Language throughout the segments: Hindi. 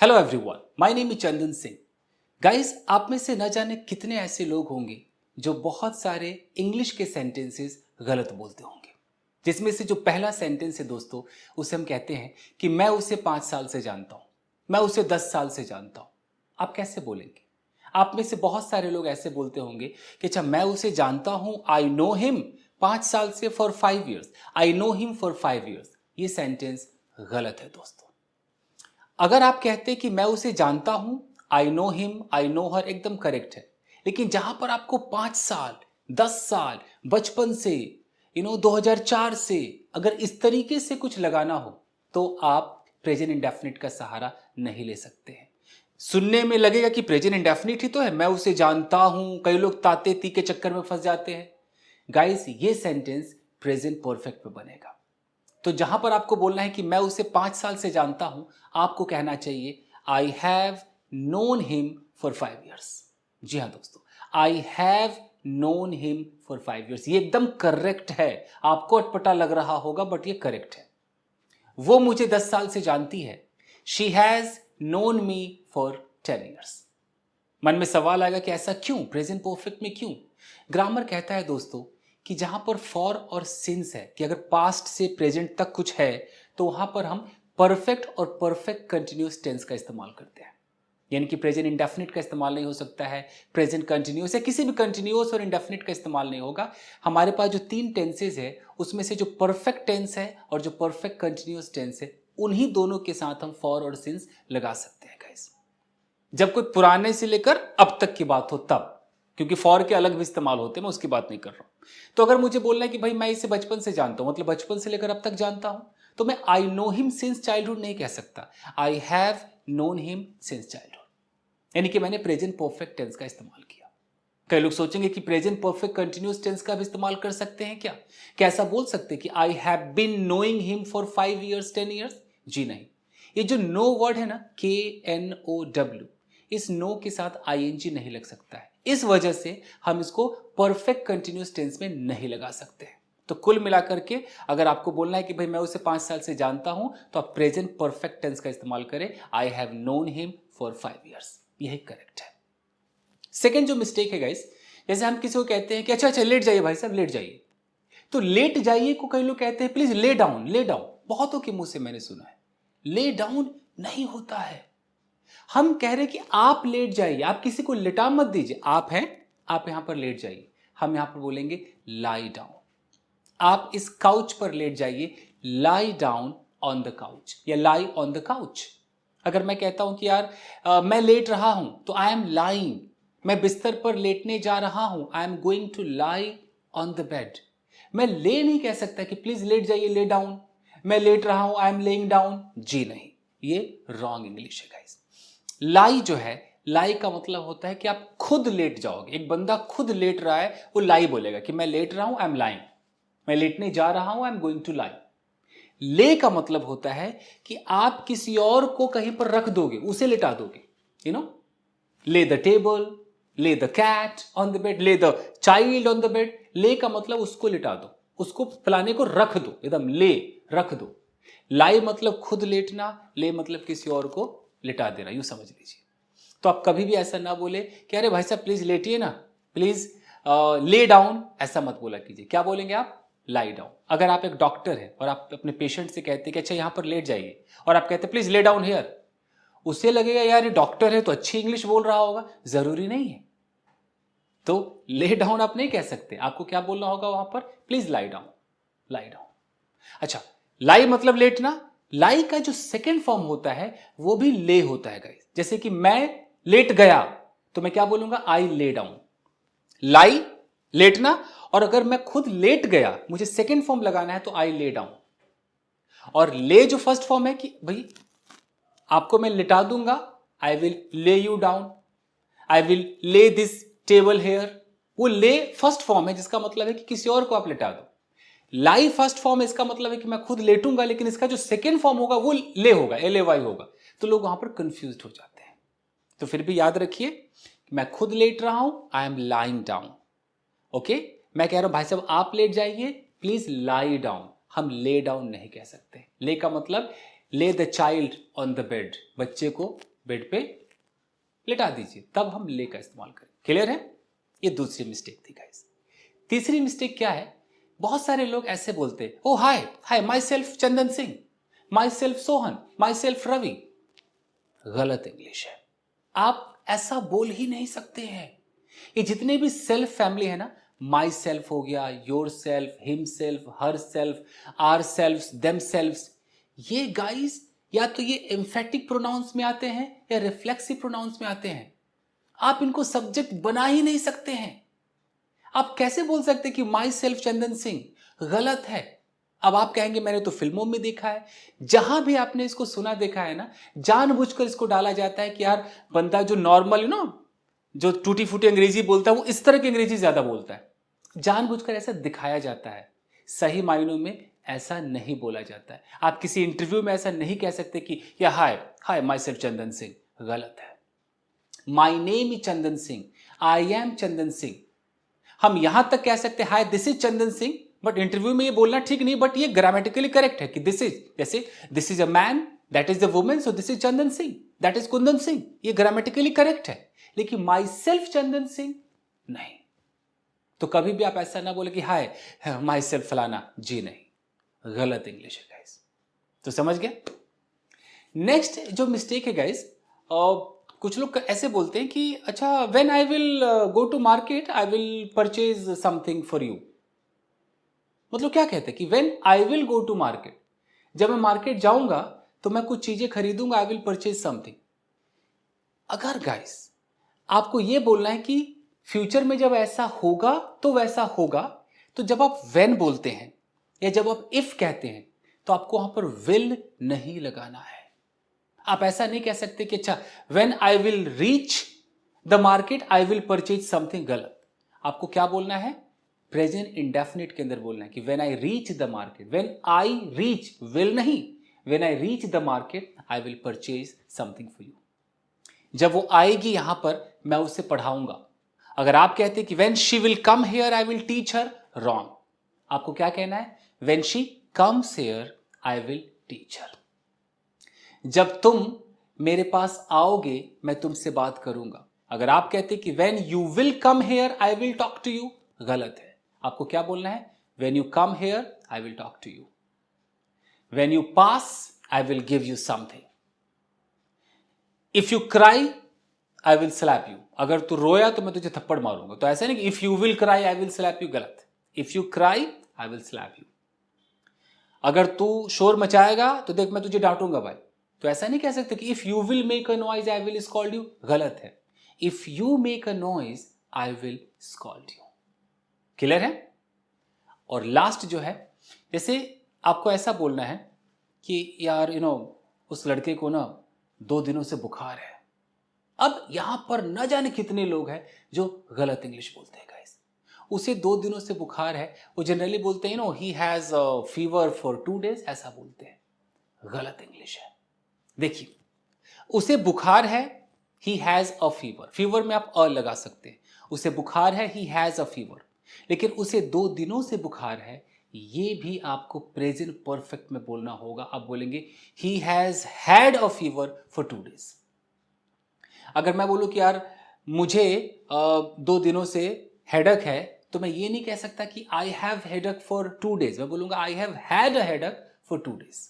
Hello everyone, my name is Chandan Singh. Guys, आप में से न जाने कितने ऐसे लोग होंगे जो बहुत सारे इंग्लिश के सेंटेंसेस गलत बोलते होंगे। जिसमें से जो पहला सेंटेंस है दोस्तों, उसे हम कहते हैं कि मैं उसे 5 साल से जानता हूं, मैं उसे 10 साल से जानता हूं। आप कैसे बोलेंगे? आप में से बहुत सारे लोग ऐसे बोलते होंगे कि अच्छा, मैं उसे जानता हूं, आई नो हिम 5 साल से for 5 years, I know him for 5 years. ये सेंटेंस गलत है दोस्तों। अगर आप कहते कि मैं उसे जानता हूं, I know him, I know her, एकदम करेक्ट है। लेकिन जहां पर आपको 5 साल, 10 साल, बचपन से 2004 से अगर इस तरीके से कुछ लगाना हो तो आप प्रेजेंट इंडेफिनिट का सहारा नहीं ले सकते हैं। सुनने में लगेगा कि प्रेजेंट इंडेफिनिट ही तो है, मैं उसे जानता हूं। कई लोग ताते ती के चक्कर में फंस जाते हैं। गाइस, ये सेंटेंस प्रेजेंट परफेक्ट पे बनेगा। तो जहां पर आपको बोलना है कि मैं उसे 5 साल से जानता हूं, आपको कहना चाहिए I have known him for 5 years. जी हाँ दोस्तों, I have known him for 5 years. ये एकदम करेक्ट है। आपको अटपटा लग रहा होगा बट ये करेक्ट है। वो मुझे 10 साल से जानती है। She has known me for 10 years. मन में सवाल आएगा कि ऐसा क्यों, प्रेजेंट परफेक्ट में क्यों? ग्रामर कहता है दोस्तों कि जहां पर फॉर और सिंस है, कि अगर पास्ट से प्रेजेंट तक कुछ है तो वहां पर हम परफेक्ट और परफेक्ट कंटिन्यूअस टेंस का इस्तेमाल करते हैं। यानी कि प्रेजेंट इंडेफिनिट का इस्तेमाल नहीं हो सकता है, प्रेजेंट कंटिन्यूअस या किसी भी कंटिन्यूअस और इंडेफिनिट का इस्तेमाल नहीं होगा। हमारे पास जो 3 टेंसेज है उसमें से जो परफेक्ट टेंस है और जो परफेक्ट कंटिन्यूअस टेंस है, उन्हीं दोनों के साथ हम फॉर और सिंस लगा सकते हैं गाइस। जब कोई पुराने से लेकर अब तक की बात हो तब, क्योंकि फॉर के अलग भी इस्तेमाल होते हैं, मैं उसकी बात नहीं कर रहा हूं। तो अगर मुझे बोलना है कि भाई मैं इसे बचपन से जानता हूं, मतलब बचपन से लेकर अब तक जानता हूं, तो मैं आई नो हिम सिंस चाइल्डहुड नहीं कह सकता। आई have known him since childhood, यानी कि मैंने प्रेजेंट परफेक्ट टेंस का इस्तेमाल किया। कई लोग सोचेंगे कि प्रेजेंट परफेक्ट कंटिन्यूअस टेंस का भी इस्तेमाल कर सकते हैं क्या? कैसा बोल सकते हैं कि I have been knowing him for 5 years, 10 years? जी नहीं। ये जो नो वर्ड है ना, KNOW, इस नो के साथ ING नहीं लग सकता है। इस वजह से हम इसको परफेक्ट कंटिन्यूअस टेंस में नहीं लगा सकते हैं। तो कुल मिलाकर के अगर आपको बोलना है कि भाई मैं उसे 5 साल से जानता हूं, तो आप प्रेजेंट परफेक्ट टेंस का इस्तेमाल करें, आई have known him for 5 years. यही करेक्ट है। सेकेंड जो मिस्टेक है गाइस, जैसे हम किसी को कहते हैं कि अच्छा अच्छा लेट जाइए भाई साहब, लेट जाइए। तो लेट जाइए को कई लोग कहते हैं please lay down, lay down. बहुतों के मुंह से मैंने सुना है। ले डाउन नहीं होता है। हम कह रहे हैं कि आप लेट जाइए, आप किसी को लिटा मत दीजिए। आप हैं, आप यहां पर लेट जाइए। हम यहां पर बोलेंगे लाई डाउन। आप इस काउच पर लेट जाइए, lie down on the couch या लाई ऑन द काउच। अगर मैं कहता हूं कि यार मैं लेट रहा हूं, तो आई एम लाइंग। मैं बिस्तर पर लेटने जा रहा हूं, I am going to lie on the bed. मैं ले नहीं कह सकता कि प्लीज लेट जाइए, ले डाउन। मैं लेट रहा हूं, आई एम लेइंग डाउन। जी नहीं, ये रॉन्ग इंग्लिश है गाइस। लाई जो है, लाई का मतलब होता है कि आप खुद लेट जाओगे। एक बंदा खुद लेट रहा है, वो लाई बोलेगा कि मैं लेट रहा हूं, आई एम लाइंग। मैं लेटने जा रहा हूं, I am going to lie. Lay का मतलब होता है कि आप किसी और को कहीं पर रख दोगे, उसे लिटा दोगे। Lay the table, lay the cat on the bed, lay the child on the bed. Lay का मतलब उसको लिटा दो, उसको फलाने को रख दो, एकदम ले रख दो। लाई मतलब खुद लेटना, ले मतलब किसी और को लिटा देना, यूं समझ लीजिए। तो आप कभी भी ऐसा ना बोले कि अरे भाई साहब प्लीज लेटिए ना, प्लीज ले डाउन, ऐसा मत बोला कीजिए। क्या बोलेंगे आप? Lie down. अगर आप एक डॉक्टर हैं और आप अपने पेशेंट से कहते हैं कि अच्छा यहां पर लेट जाइए, और आप कहते हैं प्लीज ले डाउन हियर, उसे लगेगा यार ये डॉक्टर है तो अच्छी इंग्लिश बोल रहा होगा। जरूरी नहीं है। तो ले डाउन आप नहीं कह सकते। आपको क्या बोलना होगा वहां पर? Please lie down, lie down. अच्छा, लाई मतलब लेटना। लाई का जो सेकेंड फॉर्म होता है वो भी ले होता है गाइस। जैसे कि मैं लेट गया, तो मैं क्या बोलूंगा? आई ले डाउन। लाई लेटना, और अगर मैं खुद लेट गया, मुझे सेकेंड फॉर्म लगाना है, तो आई ले डाउन। और ले जो फर्स्ट फॉर्म है कि भाई आपको मैं लिटा दूंगा, I will lay you down, I will lay this table here. वो ले फर्स्ट फॉर्म है, जिसका मतलब है कि किसी और को आप लिटा दो। लाई फर्स्ट फॉर्म है, इसका मतलब है कि मैं खुद लेटूंगा, लेकिन इसका जो सेकेंड फॉर्म होगा वो ले होगा, LAY होगा। तो लोग वहां पर कंफ्यूज हो जाते हैं। तो फिर भी याद रखिए, मैं खुद लेट रहा हूं, I M lying down. Okay, मैं कह रहा हूं भाई साहब आप लेट जाइए, प्लीज लाई डाउन। हम ले डाउन नहीं कह सकते। ले का मतलब ले the child on the bed, बच्चे को बेड पे लिटा दीजिए, तब हम ले का इस्तेमाल करें। क्लियर है? ये दूसरी मिस्टेक थी गाइस। तीसरी मिस्टेक क्या है, बहुत सारे लोग ऐसे बोलते हैं, oh hi hi myself Chandan Singh, myself Sohan, myself Ravi. गलत इंग्लिश है, आप ऐसा बोल ही नहीं सकते हैं। ये जितने भी सेल्फ फैमिली है ना, माई सेल्फ हो गया, yourself, himself, herself, our self, themselves, ये गाइस या तो ये एम्फेटिक प्रोनाउंस में आते हैं या रिफ्लेक्सिव प्रोनाउंस में आते हैं। आप इनको सब्जेक्ट बना ही नहीं सकते हैं। आप कैसे बोल सकते कि माई सेल्फ चंदन सिंह? गलत है। अब आप कहेंगे मैंने तो फिल्मों में देखा है, जहां भी आपने इसको सुना देखा है ना, जानबूझकर इसको डाला जाता है कि यार बंदा जो नॉर्मल जो टूटी फूटी अंग्रेजी बोलता है वो इस तरह की अंग्रेजी ज्यादा बोलता है। जानबूझकर ऐसा दिखाया जाता है। सही मायनों में ऐसा नहीं बोला जाता है। आप किसी इंटरव्यू में ऐसा नहीं कह सकते कि या हाय hi myself Chandan Singh. गलत है। My name is Chandan Singh, I am Chandan Singh. हम यहां तक कह सकते हैं hi this is Chandan Singh, but interview में ये बोलना ठीक नहीं, बट ये ग्रामेटिकली करेक्ट है कि दिस इज, जैसे this is a man, that is the women, so this is Chandan Singh, that is Kundan Singh. ये ग्रामेटिकली करेक्ट है, लेकिन माई सेल्फ चंदन सिंह नहीं। तो कभी भी आप ऐसा ना बोले कि हाय माई सेल्फ फलाना, जी नहीं, गलत इंग्लिश है गाइस। तो समझ गए? नेक्स्ट जो मिस्टेक है गाइस, कुछ लोग ऐसे बोलते हैं कि अच्छा when I will go to market I will purchase something for you. मतलब क्या कहते हैं कि when I will go to market, जब मैं मार्केट जाऊंगा तो मैं कुछ चीजें खरीदूंगा, आई विल परचेज समथिंग। अगर गाइस आपको यह बोलना है कि फ्यूचर में जब ऐसा होगा तो वैसा होगा, तो जब आप व्हेन बोलते हैं या जब आप इफ कहते हैं तो आपको वहां पर विल नहीं लगाना है। आप ऐसा नहीं कह सकते कि अच्छा when I will reach the market I will purchase something. गलत। आपको क्या बोलना है? प्रेजेंट इंडेफिनिट के अंदर बोलना है कि when I reach the market, when I reach, will नहीं, when I reach the market I will purchase something for you. जब वो आएगी यहां पर मैं उसे पढ़ाऊंगा। अगर आप कहते कि when she will come here I will teach her, wrong. आपको क्या कहना है? When she comes here I will teach हर। जब तुम मेरे पास आओगे मैं तुमसे बात करूंगा। अगर आप कहते कि when you will come here I will talk to you, गलत है। आपको क्या बोलना है? When you come here I will talk to you. When you pass I will give you something. If you cry I will slap you. अगर तू रोया तो मैं तुझे थप्पड़ मारूंगा। तो ऐसा नहीं कि if you will cry I will slap you, गलत। If you cry I will slap you. अगर तू शोर मचाएगा तो देख मैं तुझे डांटूंगा भाई। तो ऐसा नहीं कह सकते कि if you will make a noise I will scold you, गलत है। If you make a noise I will scold you. Clear है? और लास्ट जो है, जैसे आपको ऐसा बोलना है कि यार उस लड़के को ना 2 दिनों से बुखार है। अब यहां पर न जाने कितने लोग हैं जो गलत इंग्लिश बोलते हैं गाइस। उसे 2 दिनों से बुखार है, वो जनरली बोलते हैं he has fever for 2 days, ऐसा बोलते हैं। गलत इंग्लिश है। देखिए, उसे बुखार है, he has a fever. Fever में आप अ लगा सकते हैं। उसे बुखार है, ही हैज अ फीवर। लेकिन उसे 2 दिनों से बुखार है, ये भी आपको प्रेजेंट परफेक्ट में बोलना होगा। आप बोलेंगे he has had a fever for 2 days। अगर मैं बोलूं कि यार मुझे 2 दिनों से हेडक है, तो मैं ये नहीं कह सकता कि I have headache for 2 days। मैं बोलूंगा I have had a headache for 2 days।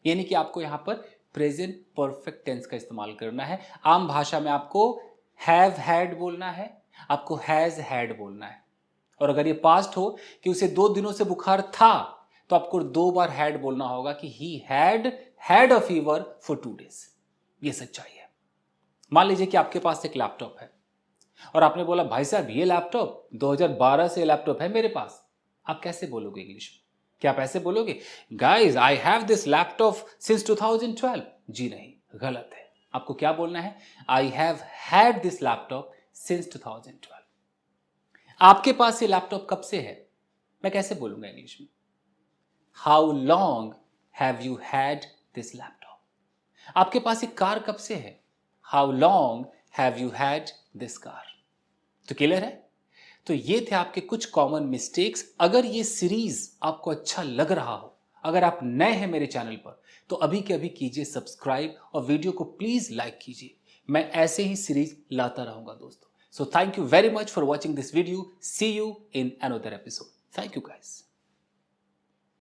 यानी कि आपको यहां पर प्रेजेंट परफेक्ट टेंस का इस्तेमाल करना है। आम भाषा में आपको हैव हैड बोलना है, आपको हैज हैड बोलना है। और अगर ये पास्ट हो कि उसे 2 दिनों से बुखार था, तो आपको 2 बार हैड बोलना होगा कि he had a fever for 2 days। ये सच्चाई है। मान लीजिए कि आपके पास एक लैपटॉप है और आपने बोला भाई साहब ये लैपटॉप 2012 से लैपटॉप है मेरे पास। आप कैसे बोलोगे इंग्लिश में? क्या आप ऐसे बोलोगे guys I have this laptop since 2012? जी नहीं, गलत है। आपको क्या बोलना है? I have had this laptop since 2012। आपके पास ये लैपटॉप कब से है? मैं कैसे बोलूंगा इंग्लिश में? How long have you had this laptop? आपके पास एक कार कब से है? How long have you had this car? तो क्लियर है? तो ये थे आपके कुछ कॉमन मिस्टेक्स। अगर ये सीरीज आपको अच्छा लग रहा हो, अगर आप नए हैं मेरे चैनल पर तो अभी के अभी कीजिए सब्सक्राइब और वीडियो को प्लीज लाइक कीजिए। मैं ऐसे ही सीरीज लाता रहूंगा दोस्तों। So thank you very much for watching this video. See you in another episode. Thank you guys.